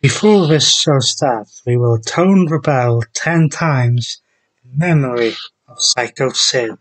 Before this show starts, we will tone the bell 10 times in memory of Psycho Sid.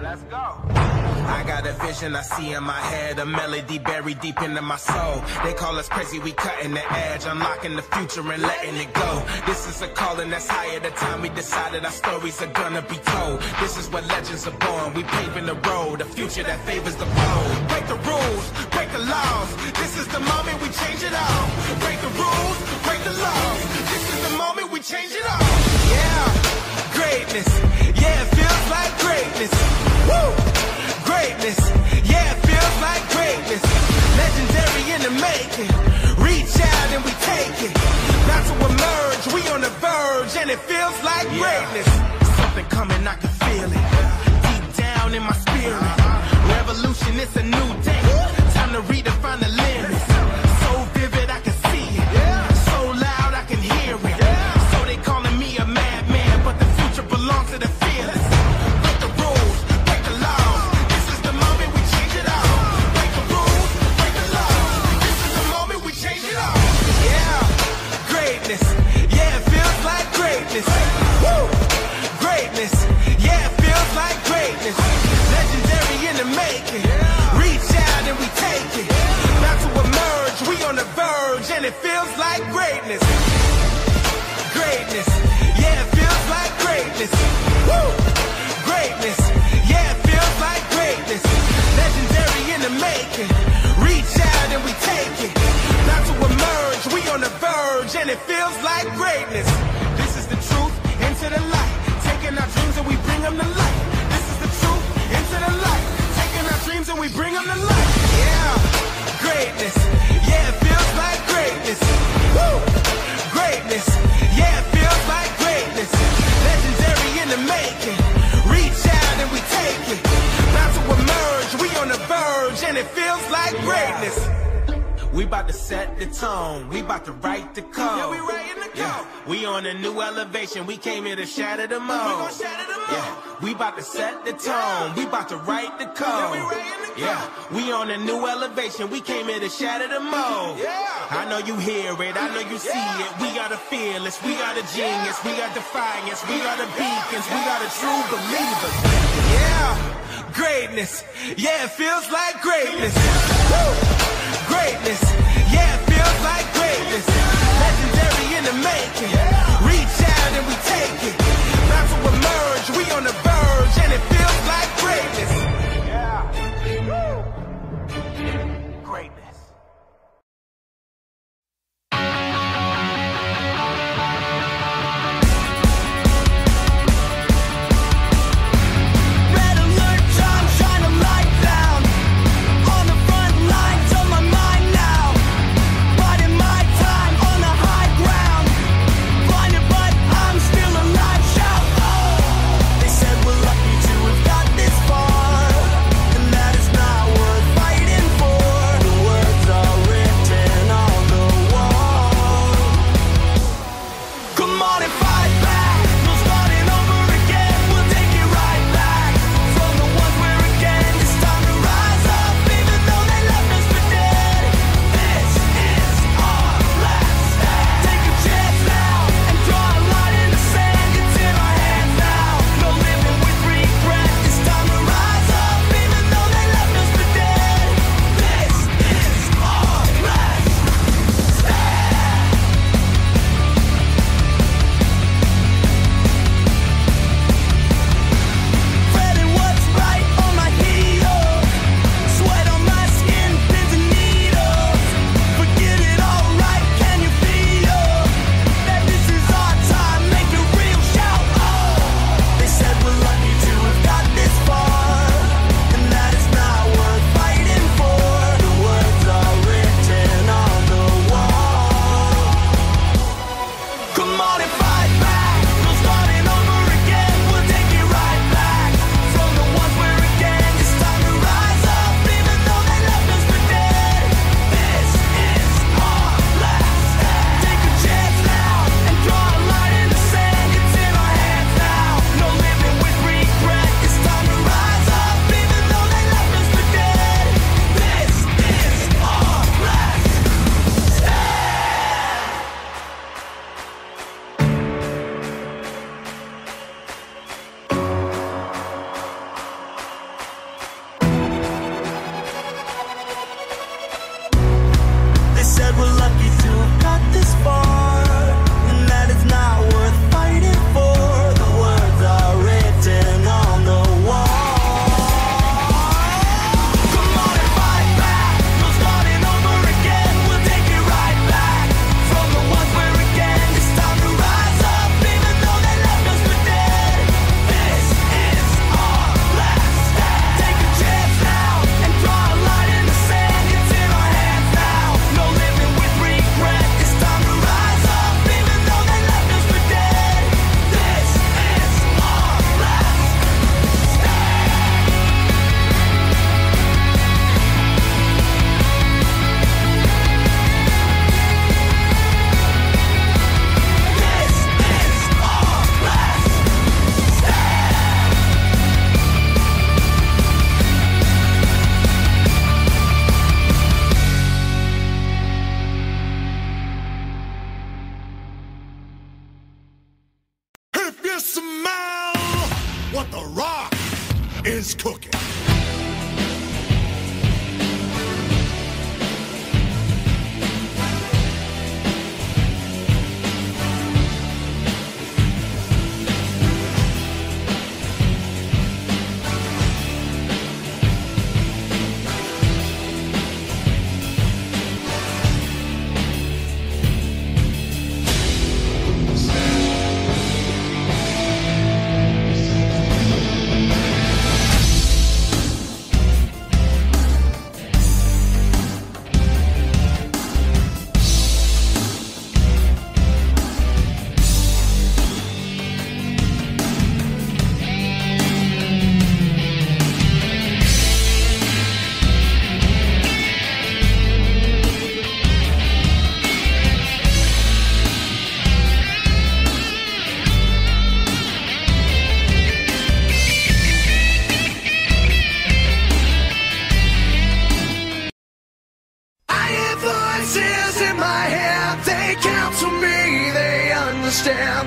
Let's go. I got a vision I see in my head, a melody buried deep into my soul. They call us crazy, we cutting the edge, unlocking the future and letting it go. This is a calling that's higher. The time we decided our stories are gonna be told. This is where legends are born. We paving the road, a future that favors the bold. Break the rules, break the laws. This is the moment we change it all. Break the rules, break the laws. This is the moment we change it all. Yeah, greatness. Yeah, it feels like greatness. Woo! Greatness. Yeah, it feels like greatness. Legendary in the making. Reach out and we take it. Not to emerge, we on the verge, and it feels like greatness. Something coming, I can feel it. Deep down in my spirit. Revolution, it's a new day. Time to redefine the limits. So vivid, I can see it. So loud, I can hear it. So they calling me a madman, but the future belongs to the fearless. Break the rules, break the laws. This is the moment we change it all. Break the rules, break the laws. This is the moment we change it all. Yeah, greatness. Yeah, it feels like greatness. Woo! Greatness. Yeah, it feels like greatness. Legendary in the making. Reach out and we take it. Not to emerge, we on the verge, and it feels like greatness. Greatness. Yeah, it feels like greatness. Woo! Greatness. Yeah, it feels like greatness. Legendary in the making. Reach out and we take it. Not to emerge, we on the verge, and it feels like greatness. This is the truth, into the light. Taking our dreams and we bring them to life. This is the truth, into the light. Taking our dreams and we bring them to life. Yeah, greatness. Yeah, it feels like greatness. Woo! Greatness. Yeah, it feels like greatness. Legendary in the making. Reach out and we take it. Not to emerge, we on the verge, and it feels like greatness. We about to set the tone. We about to write the code. Yeah, we writing the code. Yeah. We on a new elevation. We came here to shatter the mold. We gon' shatter the mold. Yeah. We about to set the tone. We about to write the code. Yeah, we writing the code. Yeah. We on a new elevation. We came here to shatter the mold. Yeah. I know you hear it. I know you see it. We are the fearless. We are the genius. We are defiance. We are the beacons. We are the true believers. Yeah. Greatness. Yeah, it feels like greatness. Woo! Greatness, yeah, it feels like greatness. Legendary in the making. Reach out and we take it. Not to emerge, we on the verge, and it feels like greatness. Yeah. Greatness. what The Rock is cooking.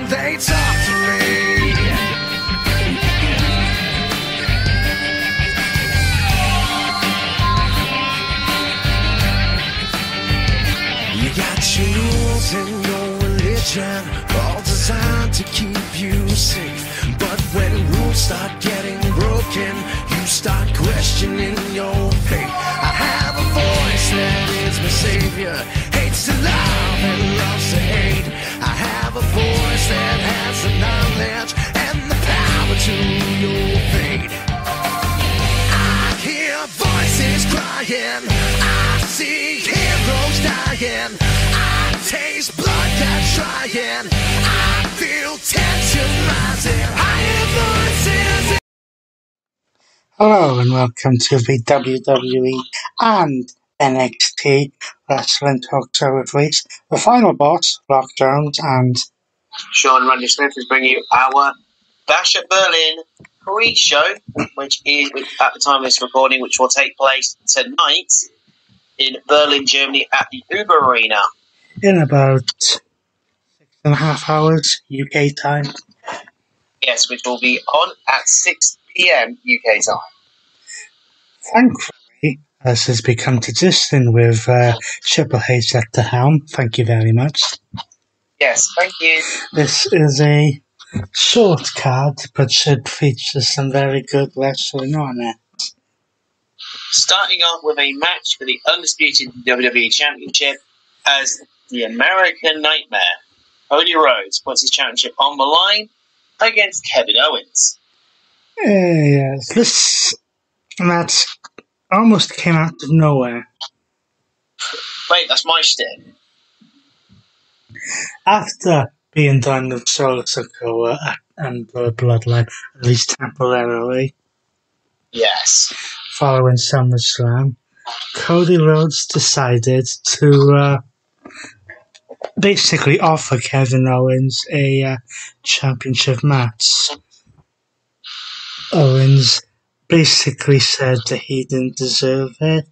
They talk to me. You got your rules and your religion, all designed to keep you safe. But when rules start getting broken, you start questioning your faith. I have a voice that is my savior, hates to love and loves to hate. I have a voice that has the knowledge and the power to your fate. I hear voices crying, I see heroes dying, I taste blood that's drying, I feel tension rising. I hear voices. Hello and welcome to the WWE and NXT Wrestling Talk Show with Reese, the final boss, Rock Jones, and Sean Randy Smith is bringing you our Bash at Berlin pre-show, which is at the time of this recording, which will take place tonight in Berlin, Germany, at the Uber Arena. in about 6.5 hours UK time. Yes, which will be on at 6 p.m. UK time. Thankfully, as has become tradition with Triple H at the helm, thank you very much. Yes, thank you. This is a short card, but should feature some very good wrestling on it. Starting off with a match for the undisputed WWE Championship as the American Nightmare, Cody Rhodes, puts his championship on the line against Kevin Owens. Yes, this match almost came out of nowhere. Wait, that's my shtick. After being done with Solo Sikoa and the Bloodline, at least temporarily, Yes. following SummerSlam, Cody Rhodes decided to basically offer Kevin Owens a championship match. Owens basically said that he didn't deserve it,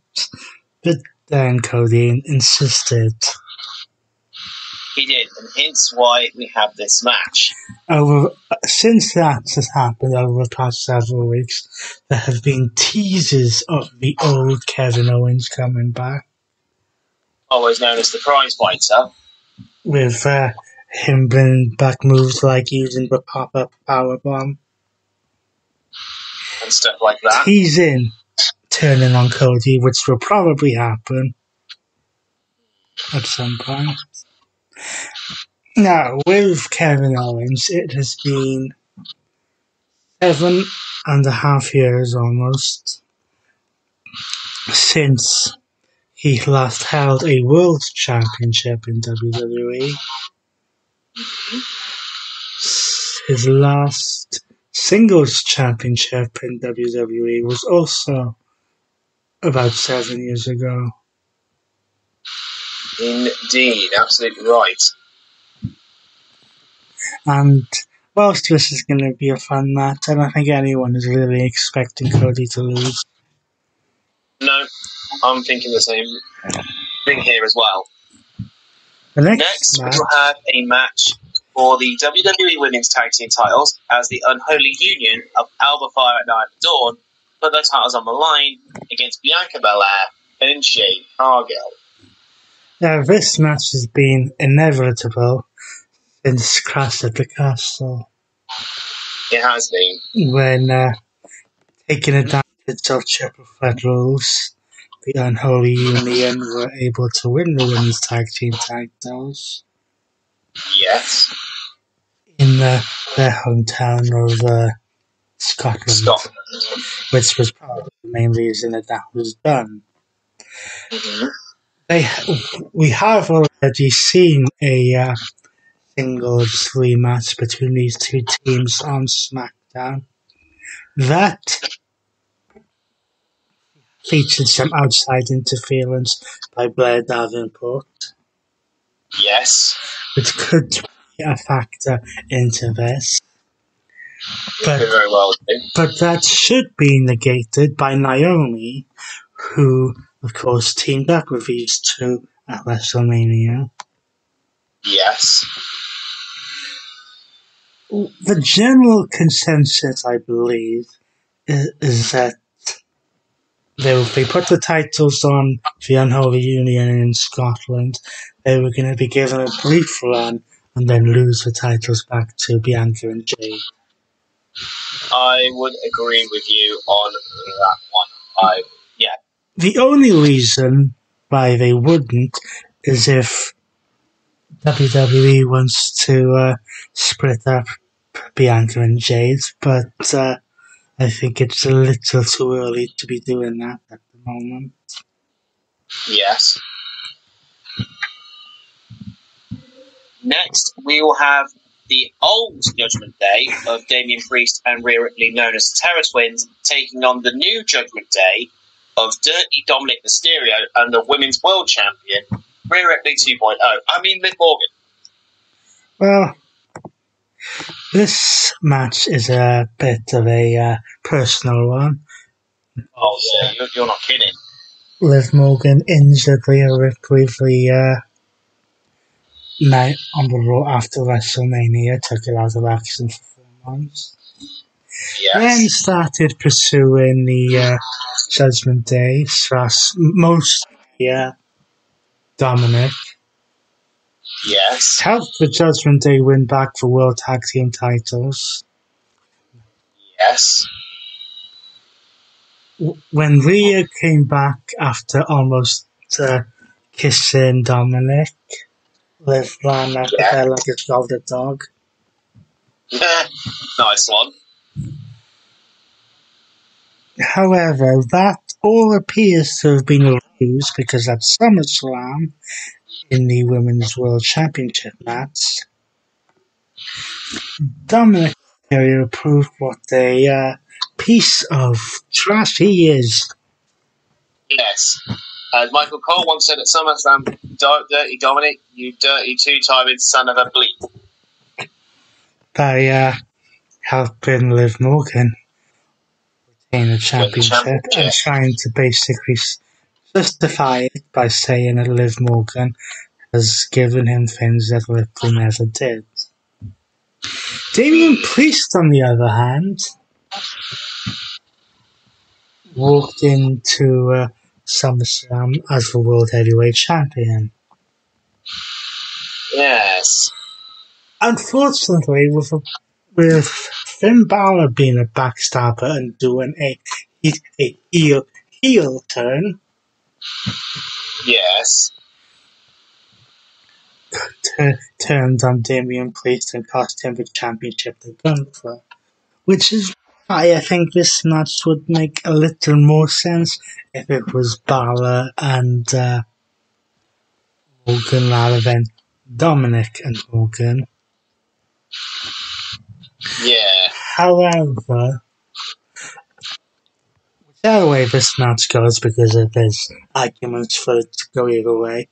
but then Cody insisted. He did, and hence why we have this match. Since that has happened over the past several weeks, there have been teases of the old Kevin Owens coming back. Always known as the prize fighter. With him bringing back moves like using the pop-up powerbomb. And stuff like that. Teasing turning on Cody, which will probably happen at some point. Now, with Kevin Owens, it has been 7.5 years almost since he last held a World Championship in WWE. His last Singles Championship in WWE was also about 7 years ago. Indeed, absolutely right. And whilst this is going to be a fun match, I don't think anyone is really expecting Cody to lose. No, I'm thinking the same thing here as well. The next we match will have a match for the WWE Women's Tag Team titles as the unholy union of Alba Fire and Isla Dawn put their titles on the line against Bianca Belair and Jade Cargill. Now, this match has been inevitable since Clash at the Castle. It has been. When taking advantage of triple threat rules, the Unholy Union were able to win the Women's Tag Team titles. Yes. In their hometown of Scotland, which was probably the main reason that was done. Mm-hmm. We have already seen a singles rematch between these two teams on SmackDown. That featured some outside interference by Blair Davenport. Yes. Which could be a factor into this. But that should be negated by Naomi, who, of course, teamed up with these two at WrestleMania. Yes. The general consensus, I believe, is that they put the titles on the Unholy Union in Scotland. They were going to be given a brief run and then lose the titles back to Bianca and Jade. I would agree with you on that one. The only reason why they wouldn't is if WWE wants to split up Bianca and Jade, but I think it's a little too early to be doing that at the moment. Yes. Next, we will have the old Judgment Day of Damian Priest and Rhea Ripley, known as the Terror Twins, taking on the new Judgment Day of Dirty Dominic Mysterio and the Women's World Champion, Rhea Ripley 2.0. I mean, Liv Morgan. Well, this match is a bit of a personal one. Oh, yeah, you're not kidding. Liv Morgan injured Rhea Ripley the night on the Raw after WrestleMania, took it out of action for 4 months. Yes. Then started pursuing the Judgment Day / mostly Dominic. Yes. Helped the Judgment Day win back the World Tag Team titles. Yes. When Rhea came back after almost kissing Dominic, Liv ran at her like a scolded dog. Nice one. However, that all appears to have been a ruse because at SummerSlam, in the Women's World Championship match, Dominic proved what a piece of trash he is. Yes. As Michael Cole once said at SummerSlam, Dirty Dominic, you dirty two-timing son of a bleep. By helping Liv Morgan retain the championship and trying to basically justify it by saying that Liv Morgan has given him things that Ripley never did. Damian Priest, on the other hand, walked into SummerSlam as the World Heavyweight Champion. Yes. Unfortunately, with Finn Balor being a backstabber and doing a heel turn, yes, turned on Damian Priest and cost him the championship to Gunther. Which is why I think this match would make a little more sense if it was Balor and Morgan rather than Dominic and Morgan. Yeah. However, whichever way this match goes, because there's arguments for it to go either way,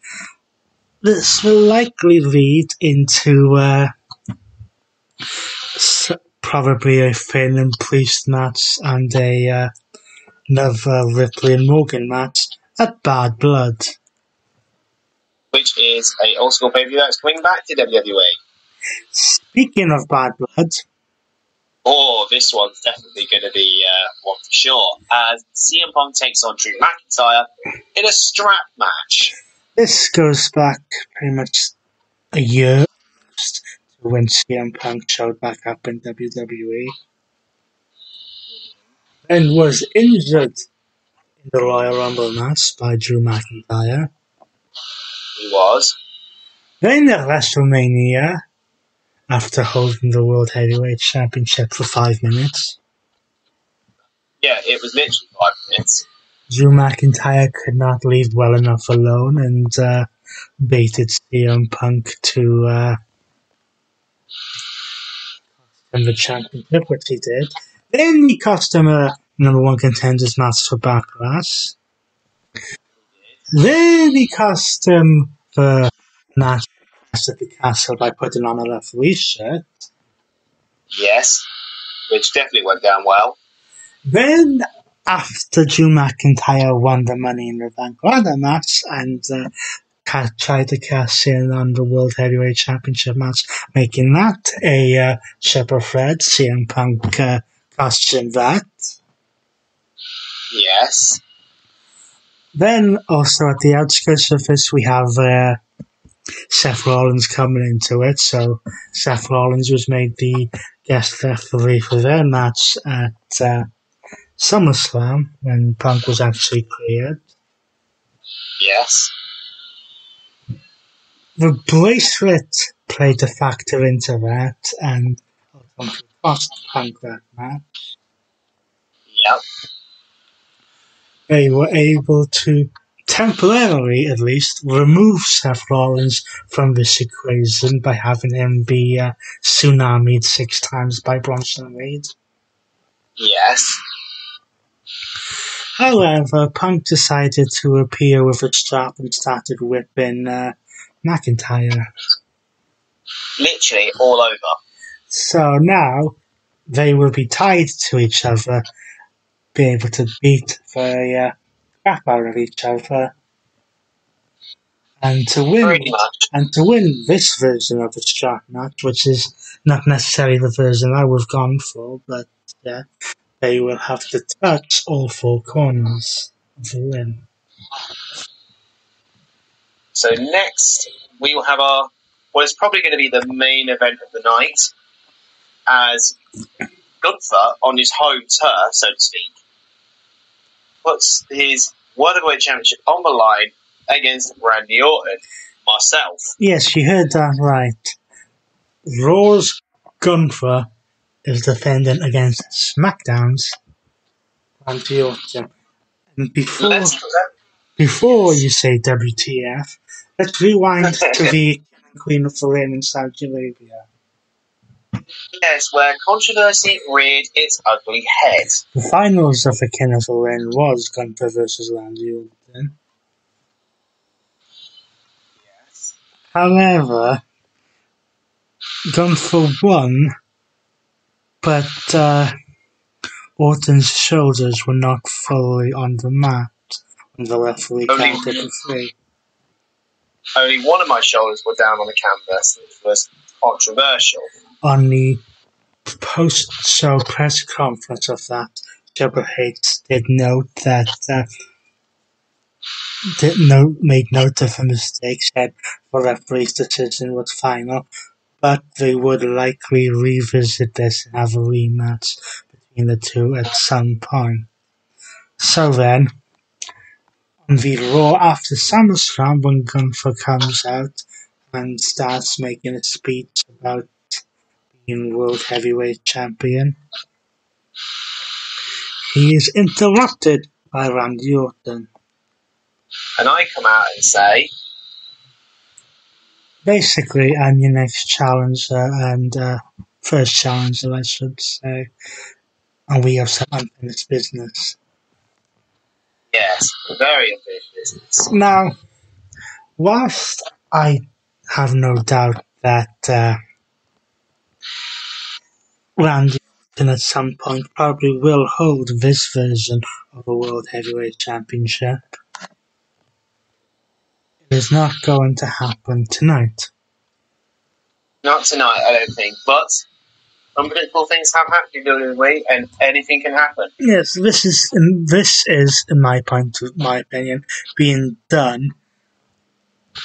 this will likely lead into probably a Finn and Priest match and another Ripley and Morgan match at Bad Blood. Which is a old school pay-per-view that's coming back to WWE. Speaking of bad blood, Oh, this one's definitely going to be one for sure. As CM Punk takes on Drew McIntyre in a strap match. this goes back pretty much a year to when CM Punk showed back up in WWE and was injured in the Royal Rumble match by Drew McIntyre. He was. Then at WrestleMania, after holding the World Heavyweight Championship for 5 minutes, Yeah, it was literally 5 minutes. Drew McIntyre could not leave well enough alone and baited CM Punk to win the championship, which he did. Then he cost him a number one contenders match for Backlash. Then he cost him the match at the castle by putting on a referee shirt. Yes, which definitely went down well. Then, after Drew McIntyre won the Money in the Bank ladder match and tried to cash in on the World Heavyweight Championship match, making that a triple threat, CM Punk cost him that. Yes. Then, also at the outskirts of this, we have Seth Rollins coming into it. So, Seth Rollins was made the guest referee for their match at SummerSlam when Punk was actually cleared. Yes. The bracelet played a factor into that and ultimately cost Punk that match. Yep. They were able to temporarily, at least, remove Seth Rollins from this equation by having him be tsunami'd 6 times by Bronson Reed. Yes. However, Punk decided to appear with a strap and started whipping McIntyre. Literally all over. So now they will be tied to each other, be able to beat the crap out of each other, and to win this version of the strap match, which is not necessarily the version I would have gone for, but yeah, they will have to touch all 4 corners of the ring. So next, we will have what is probably going to be the main event of the night, as Gunther, on his home turf, so to speak, puts his World Heavyweight Championship on the line against Randy Orton, myself. Yes, you heard that right. Raw's Gunther is defending against SmackDown's Randy Orton. And before you say WTF, let's rewind to the Queen of the Ring in Saudi Arabia. Yes, where controversy reared its ugly head. The finals of the King of the Ring was Gunther versus Randy Orton. Yes. However, Gunther won, but Orton's shoulders were not fully on the mat when the referee counted to 3. Only one of my shoulders were down on the canvas, which was controversial. On the post-show press conference of that, Triple H did note that made note of a mistake, said the referee's decision was final, but they would likely revisit this and have a rematch between the two at some point. So then, on the Raw after SummerSlam, when Gunther comes out and starts making a speech about being World Heavyweight Champion, he is interrupted by Randy Orton. And I come out and say, basically, I'm your next challenger and first challenger, I should say. And we have some unfinished business. yes, very unfinished business. Now, whilst I have no doubt that Randy Orton at some point probably will hold this version of the World Heavyweight Championship, it is not going to happen tonight. Not tonight, I don't think, but unpredictable things have happened in WWE, and anything can happen. Yes, this is, in my opinion, being done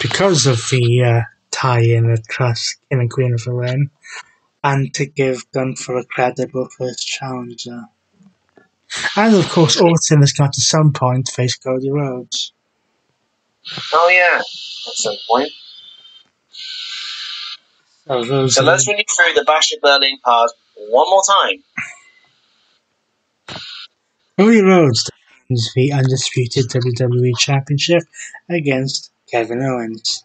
because of the tie-in with Trust in the Queen of the Ring, and to give Gunther a credible first challenger. And of course, Orton is going to at some point face Cody Rhodes. Oh yeah, at some point. So let's run you through the Bash at Berlin card one more time. Cody Rhodes defends the undisputed WWE Championship against Kevin Owens.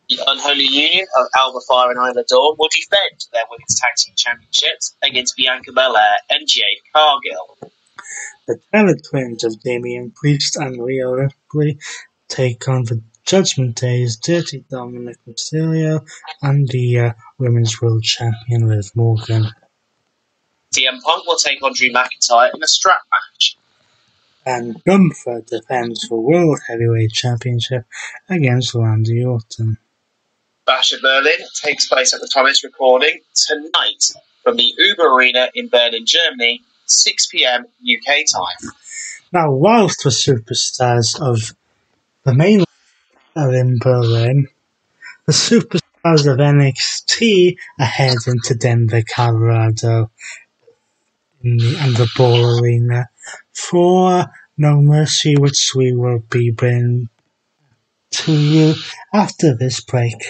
The Unholy Union of Alba Fire and Isla Dawn will defend their Women's Tag Team Championships against Bianca Belair and Jade Cargill. The Terror Twins of Damian Priest and Rhea Ripley take on the Judgment Day's Dirty Dominic Mysterio and the Women's World Champion Liv Morgan. CM Punk will take on Drew McIntyre in a strap match. And Gunther defends the World Heavyweight Championship against Randy Orton. Bash at Berlin takes place at the Thomas Recording tonight from the Uber Arena in Berlin, Germany, 6 p.m. UK time. Now, whilst the superstars of the main are in Berlin, the superstars of NXT are heading to Denver, Colorado, in the Ball Arena for No Mercy, which we will be bringing to you after this break.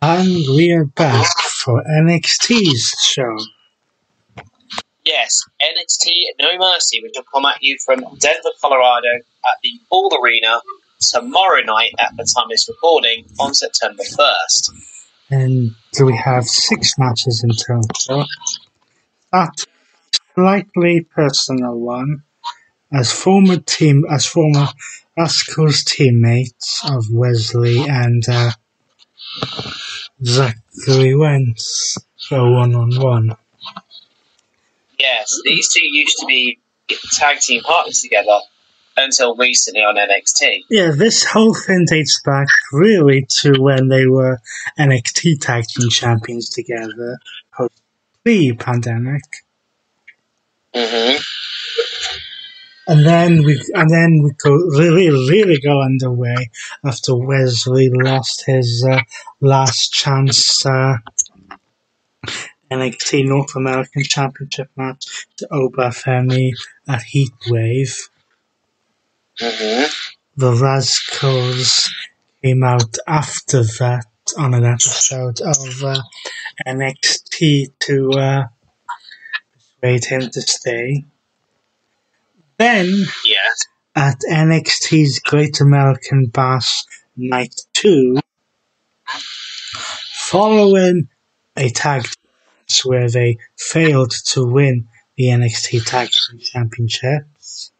And we are back for NXT's show. Yes, NXT No Mercy, which will come at you from Denver, Colorado at the Ball Arena tomorrow night at the time of this recording on September 1st. And we have 6 matches in total. That slightly personal one, as former Rascal's teammates of Wesley and Zachary Wentz go one-on-one. Yes, these two used to be tag team partners together until recently on NXT. Yeah, this whole thing dates back really to when they were NXT tag team champions together post the pandemic. Mm-hmm. And then we go really go underway after Wesley lost his last chance NXT North American Championship match to Obafemi at Heatwave. Mm-hmm. The Rascals came out after that on an episode of NXT to persuade him to stay. Then, at NXT's Great American Bash Night 2, following a tag match where they failed to win the NXT Tag Team Championships,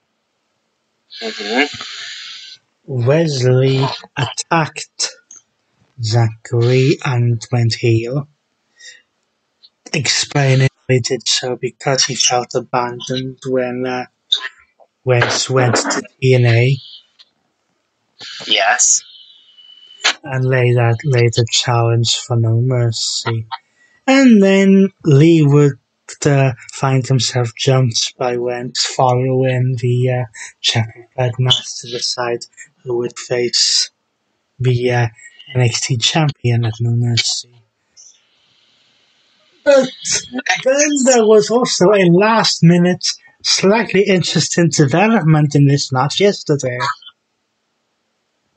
Wesley attacked Zachary and went heel, explaining he did so because he felt abandoned when Wentz went to TNA. Yes. And laid a challenge for No Mercy. And then Lee would find himself jumped by Wentz following the checkered match to decide who would face the NXT champion at No Mercy. But then there was also a last-minute, slightly interesting development in this match yesterday.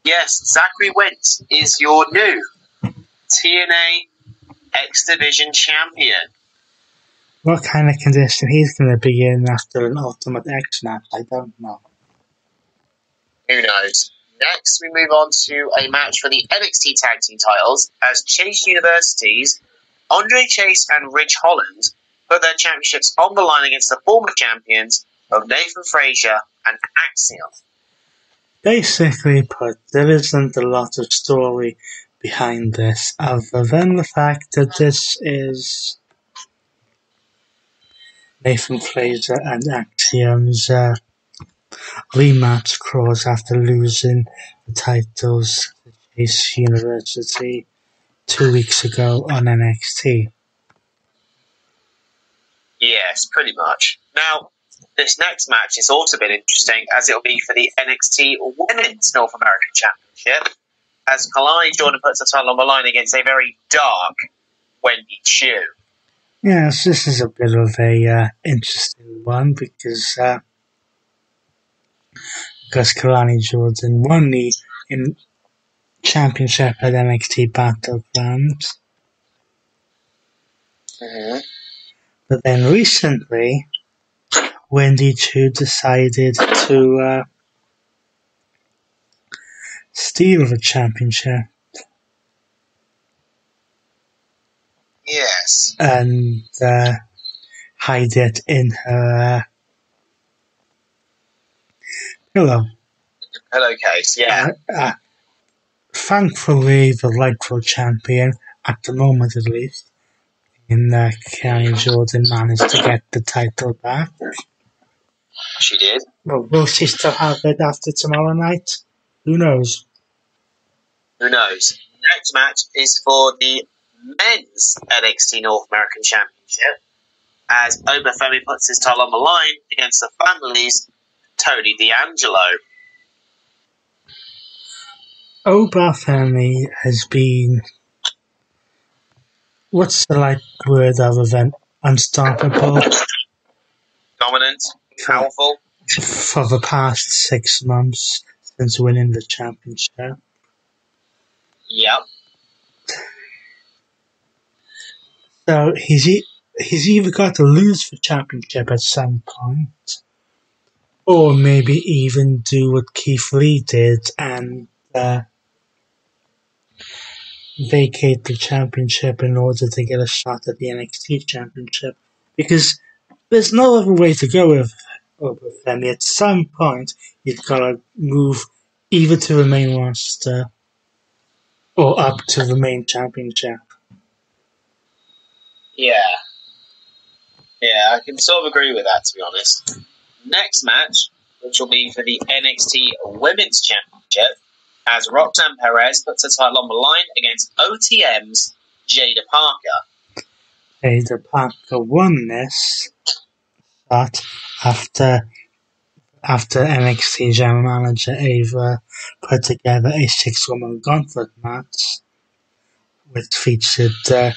Yes, Zachary Wentz is your new TNA X Division champion. What kind of condition he's going to be in after an Ultimate X match, I don't know. Who knows? Next, we move on to a match for the NXT Tag Team titles as Chase University's Andre Chase and Ridge Holland put their championships on the line against the former champions of Nathan Frazier and Axiom. Basically put, there isn't a lot of story behind this other than the fact that this is Nathan Frazier and Axiom's rematch clause after losing the titles to Chase University 2 weeks ago on NXT. Yes, pretty much. Now, this next match has also been interesting as it will be for the NXT Women's North American Championship as Kalani Jordan puts the title on the line against a very dark Wendy Chu. Yes, this is a bit of a interesting one because Kalani Jordan won the championship at NXT Battlegrounds. Mm-hmm. But then recently, Wendy Chu decided to steal the championship. Yes. And hide it in her pillow. Pillowcase, yeah. Thankfully, the rightful champion, at the moment at least, in Kalani Jordan managed to get the title back. She did. Well, will she still have it after tomorrow night? Who knows? Who knows? Next match is for the Men's NXT North American Championship as Obafemi puts his title on the line against the family's Tony D'Angelo. Obafemi has been, what's the right word other than unstoppable? Dominant, powerful. For the past 6 months since winning the championship. Yep. So he's either got to lose the championship at some point, or maybe even do what Keith Lee did and vacate the championship in order to get a shot at the NXT championship. Because there's no other way to go with them. At some point, you've got to move either to the main roster or up to the main championship. Yeah, I can sort of agree with that, to be honest. Next match, which will be for the NXT Women's Championship, as Roxanne Perez puts her title on the line against OTM's Jada Parker. Jada Parker won this shot after NXT General Manager Ava put together a 6-woman gauntlet match, which featured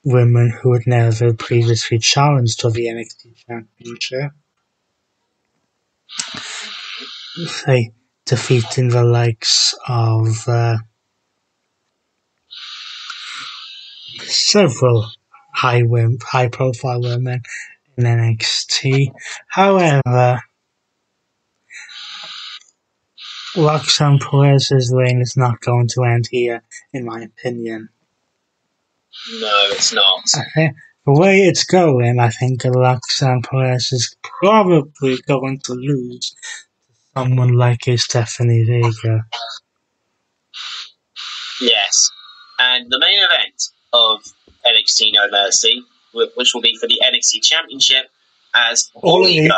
women who had never previously challenged for the NXT Championship. Defeating the likes of several high-profile women in NXT. However, Roxanne Perez's reign is not going to end here, in my opinion. No, it's not. I think the way it's going, I think Roxanne Perez is probably going to lose to someone like a Stephanie Vega. Yes. And the main event of NXT No Mercy, which will be for the NXT Championship, as All Elite.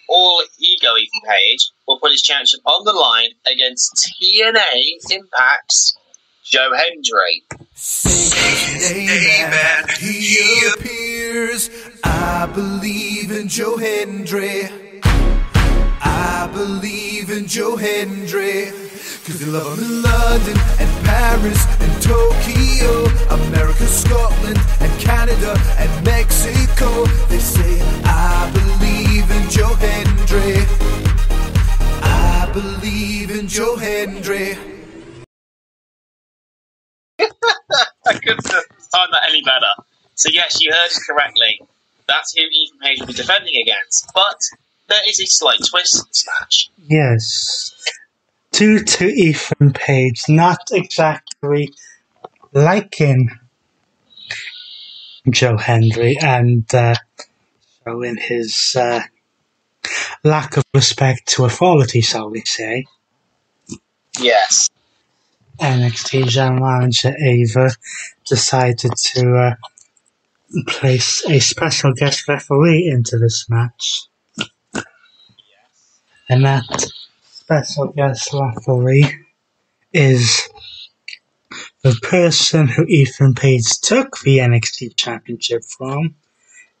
All Ego Ethan Page will put his championship on the line against TNA Impact's Joe Hendry. Say his name and he appears. I believe in Joe Hendry. I believe in Joe Hendry. Cause they love him in London and Paris and Tokyo, America, Scotland and Canada and Mexico. They say, I believe in Joe Hendry. I believe in Joe Hendry. I couldn't have timed that any better. So yes, you heard it correctly. That's who Ethan Page will be defending against. But there is a slight twist in this match. Yes. Due to Ethan Page not exactly liking Joe Hendry and showing his lack of respect to authority, shall we say. Yes. NXT General Manager Ava decided to place a special guest referee into this match. And that special guest referee is the person who Ethan Page took the NXT Championship from,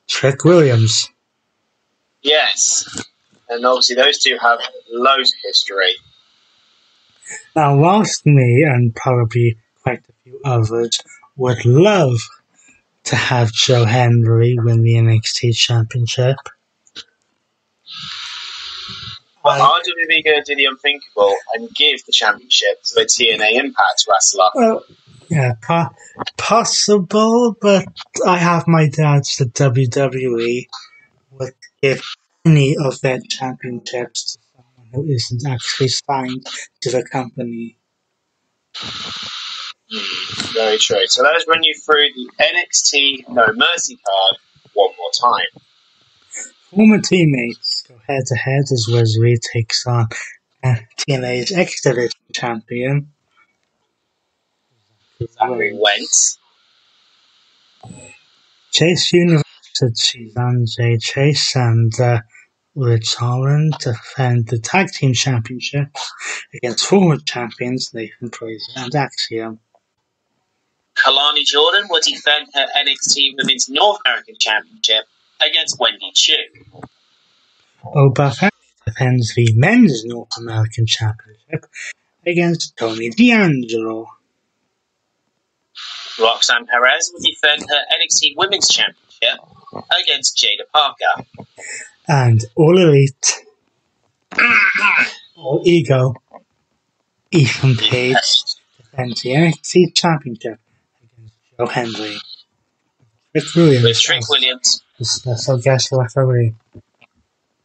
Trick Williams. Yes. And obviously those two have loads of history. Now, whilst me and probably quite a few others would love to have Joe Hendry win the NXT Championship, but are WWE going to do the unthinkable and give the championship to a TNA Impact wrestler? Well, yeah, possible, but I have my doubts that WWE would give any of their championships to someone who isn't actually signed to the company. Very true. So let's run you through the NXT No Mercy card one more time. Former teammates go head-to-head as Wesley takes on TNA's X-Division champion, Zachary Wentz. Chase University's Andre Chase and Rich Holland defend the Tag Team Championships against former champions Nathan Fraser and Axiom. Kalani Jordan will defend her NXT Women's North American Championship against Wendy Chu. Oba Femi defends the Men's North American Championship against Tony D'Angelo. Roxanne Perez will defend her NXT Women's Championship against Jada Parker. And All Elite, All Ego, Ethan Page defends the NXT Championship against Joe Hendry. Trick Williams, the special guest referee.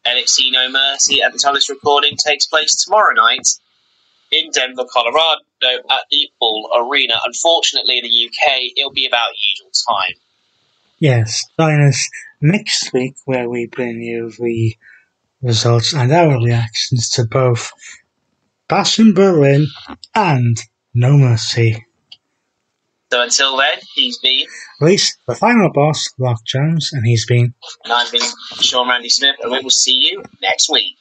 NXT No Mercy at the time of this recording takes place tomorrow night in Denver, Colorado at the Ball Arena. Unfortunately, in the UK, it'll be about usual time. Yes, join us next week where we bring you the results and our reactions to both Bash in Berlin and No Mercy. So until then, he's been Release the final boss, Rock Jones, and he's been... And I've been Sean Randy Smith, and we will see you next week.